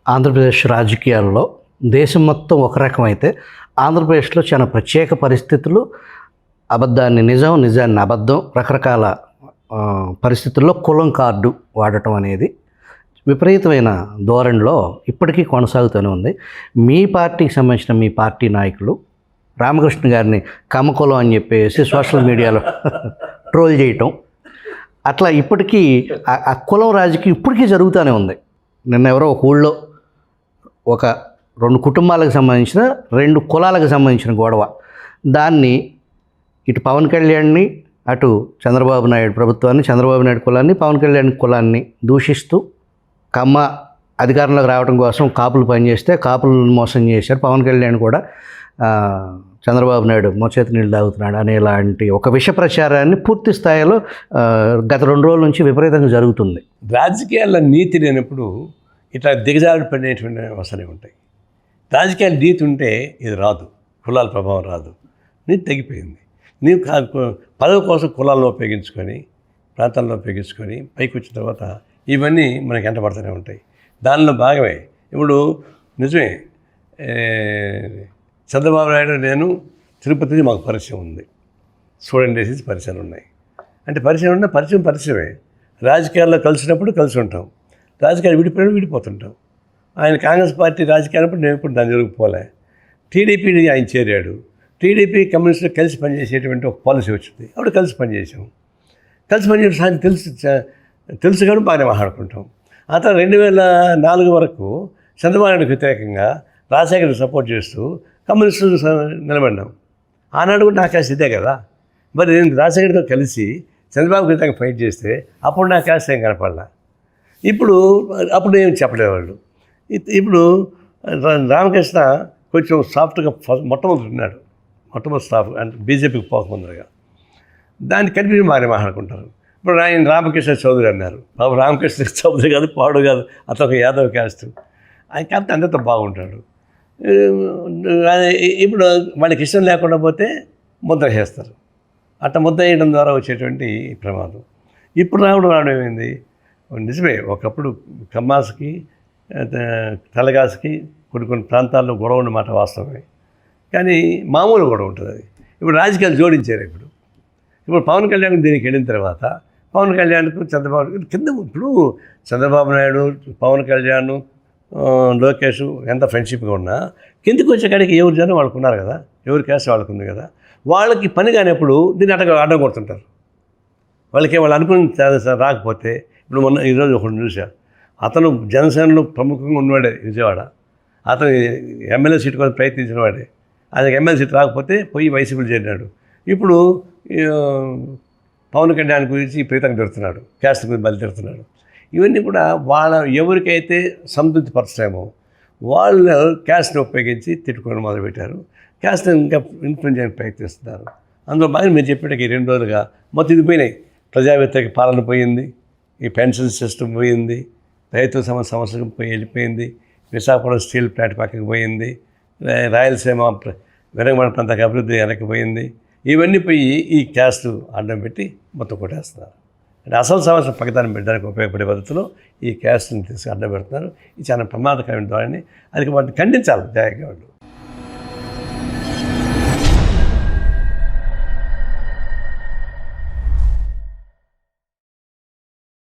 ఆంధ్రప్రదేశ్ రాజకీయాల్లో దేశం మొత్తం ఒక రకమైతే ఆంధ్రప్రదేశ్లో చాలా ప్రత్యేక పరిస్థితులు, అబద్ధాన్ని నిజం, నిజాన్ని అబద్ధం, రకరకాల పరిస్థితుల్లో కులం కార్డు వాడటం అనేది విపరీతమైన ధోరణిలో ఇప్పటికీ కొనసాగుతూనే ఉంది. మీ పార్టీకి సంబంధించిన మీ పార్టీ నాయకులు రామకృష్ణ గారిని కమ్మకులం అని చెప్పేసి సోషల్ మీడియాలో ట్రోల్ చేయటం, అట్లా ఇప్పటికీ ఆ కులం రాజకీయం ఇప్పటికీ జరుగుతూనే ఉంది. నిన్న ఎవరో ఒక ఊళ్ళో ఒక 2 కుటుంబాలకు సంబంధించిన 2 కులాలకు సంబంధించిన గొడవ, దాన్ని ఇటు పవన్ కళ్యాణ్ని, అటు చంద్రబాబు నాయుడు ప్రభుత్వాన్ని, చంద్రబాబు నాయుడు కులాన్ని, పవన్ కళ్యాణ్ కులాన్ని దూషిస్తూ కమ్మ అధికారంలోకి రావడం కోసం కాపులు పనిచేస్తే కాపులను మోసం చేశారు, పవన్ కళ్యాణ్ కూడా చంద్రబాబు నాయుడు మోచేతి నీళ్ళు తాగుతున్నాడు అనేలాంటి ఒక విష ప్రచారాన్ని పూర్తి స్థాయిలో గత 2 రోజుల నుంచి విపరీతంగా జరుగుతుంది. రాజకీయాల్లో నీతి లేనప్పుడు ఇట్లా దిగజారి పడినటువంటి అవసరం ఉంటాయి. రాజకీయాలు నీతి ఉంటే ఇది రాదు, కులాల ప్రభావం రాదు. నీతి తగ్గిపోయింది. నీవు పదవి కోసం కులాలను ఉపయోగించుకొని, ప్రాంతాలను ఉపయోగించుకొని పైకి వచ్చిన తర్వాత ఇవన్నీ మనకి ఎంటబడుతూనే ఉంటాయి. దానిలో భాగమే ఇప్పుడు నిజమే, చంద్రబాబు నాయుడు నేను తిరుపతికి మాకు పరిచయం ఉంది, స్టూడెంట్ డేసెస్ పరిచయాలు ఉన్నాయి. అంటే పరిచయం ఉన్న పరిచయమే. రాజకీయాల్లో కలిసినప్పుడు కలిసి ఉంటాం, రాజకీయాలు విడిపోయినప్పుడు విడిపోతుంటాం. ఆయన కాంగ్రెస్ పార్టీ రాజకీయాలప్పుడు నేను ఇప్పుడు దాని జరుగుపోలే. టీడీపీని ఆయన చేరాడు. టీడీపీ కమ్యూనిస్టులు కలిసి పనిచేసేటువంటి ఒక పాలసీ వచ్చింది, అప్పుడు కలిసి పనిచేసాం. కలిసి పనిచేయడం తెలుసు కాబట్టి బాగానే మాట్లాడుకుంటాం. ఆ తర్వాత 2004 వరకు చంద్రబాబు నాయుడుకి వ్యతిరేకంగా రాజశేఖర్ని సపోర్ట్ చేస్తూ కమ్యూనిస్టులు నిలబడినాం. ఆనాడు కూడా నాకు ఇదే కదా. మరి నేను రాజశేఖర్తో కలిసి చంద్రబాబు వ్యతిరేకంగా ఫైట్ చేస్తే అప్పుడు నాకు కాస్త ఏం కనపడలా. అప్పుడు ఏం చెప్పలేదు వాళ్ళు. ఇప్పుడు రామకృష్ణ కొంచెం సాఫ్ట్గా మొట్టమొదటి ఉన్నాడు, మొట్టమొదటి స్టాఫ్ అంటే బీజేపీకి పోకముందరగా. దాన్ని కలిపి బాగానే మాట్లాడుకుంటారు. ఇప్పుడు ఆయన రామకృష్ణ చౌదరి అన్నారు. బాబు రామకృష్ణ చౌదరి కాదు, పాడు కాదు, అతను ఒక యాదవ్ క్యాస్ట్. ఆయన కాబట్టి అందరితో బాగుంటాడు. ఇప్పుడు వాళ్ళకి ఇష్టం లేకుండా పోతే ముద్ర చేస్తారు. అట్లా ముద్ర వేయడం ద్వారా వచ్చేటువంటి ప్రమాదం. ఇప్పుడు రావడం ఏమైంది? నిజమే, ఒకప్పుడు కమ్మాస్కి తెలగాసుకి కొన్ని ప్రాంతాల్లో గొడవ ఉన్నమాట వాస్తవమే. కానీ మామూలు గొడవ ఉంటుంది అది. ఇప్పుడు రాజకీయాలు జోడించారు. ఇప్పుడు పవన్ కళ్యాణ్ దీనికి వెళ్ళిన తర్వాత పవన్ కళ్యాణ్కు చంద్రబాబు కింద, ఇప్పుడు చంద్రబాబు నాయుడు, పవన్ కళ్యాణ్, లోకేష్ ఎంత ఫ్రెండ్షిప్గా ఉన్నా కిందికి వచ్చే కాడికి ఎవరు జనం వాళ్ళకు ఉన్నారు కదా, ఎవరి క్యాస్ట్ వాళ్ళకు ఉంది కదా. వాళ్ళకి పని కానిప్పుడు దీన్ని అడ్డం కొడుతుంటారు. వాళ్ళు అనుకుని రాకపోతే, ఇప్పుడు మొన్న ఈరోజు ఒకటి చూసా, అతను జనసేనలో ప్రముఖంగా ఉన్నవాడే, విజయవాడ. అతను ఎమ్మెల్యే సీటు కోసం ప్రయత్నించిన వాడే. ఆయనకు ఎమ్మెల్యే సీటు రాకపోతే పోయి వైసీపీలో చేరినాడు. ఇప్పుడు పవన్ కళ్యాణ్ గురించి ప్రీతంగా తిడుతున్నాడు, క్యాస్ట్ గురించి బలి తిడుతున్నాడు. ఇవన్నీ కూడా వాళ్ళ ఎవరికైతే సంతృప్తి పరచలేమో వాళ్ళు క్యాస్ట్ని ఉపయోగించి తిట్టుకోవడం మొదలుపెట్టారు. క్యాస్ట్ని ఇంకా ఇన్ఫ్లుయెన్స్ చేయడానికి ప్రయత్నిస్తున్నారు. అందులో బాగా మీరు చెప్పేటకి 2 రోజులుగా మొత్తం ఇది పోయినాయి. ప్రజా వ్యతిరేక పాలన పోయింది, ఈ పెన్షన్ సిస్టమ్ పోయింది, రైతు సమస్య వెళ్ళిపోయింది, విశాఖపట్నం స్టీల్ ప్లాంట్ పక్కకి పోయింది, రాయలసీమ వెనకబడిన ప్రాంతానికి అభివృద్ధి వెనక్కిపోయింది. ఇవన్నీ పోయి ఈ క్యాస్ట్ అడ్డం పెట్టి మొత్తం కొట్టేస్తున్నారు. అంటే అసలు సమస్య పక్కదాన్ని పెట్టడానికి ఉపయోగపడే పద్ధతిలో ఈ క్యాస్ట్ని తీసుకు అడ్డం పెడుతున్నారు. ఇది చాలా ప్రమాదకరమైన ద్వారా అది వాటిని ఖండించాలి జాగ్రత్తగా వాళ్ళు.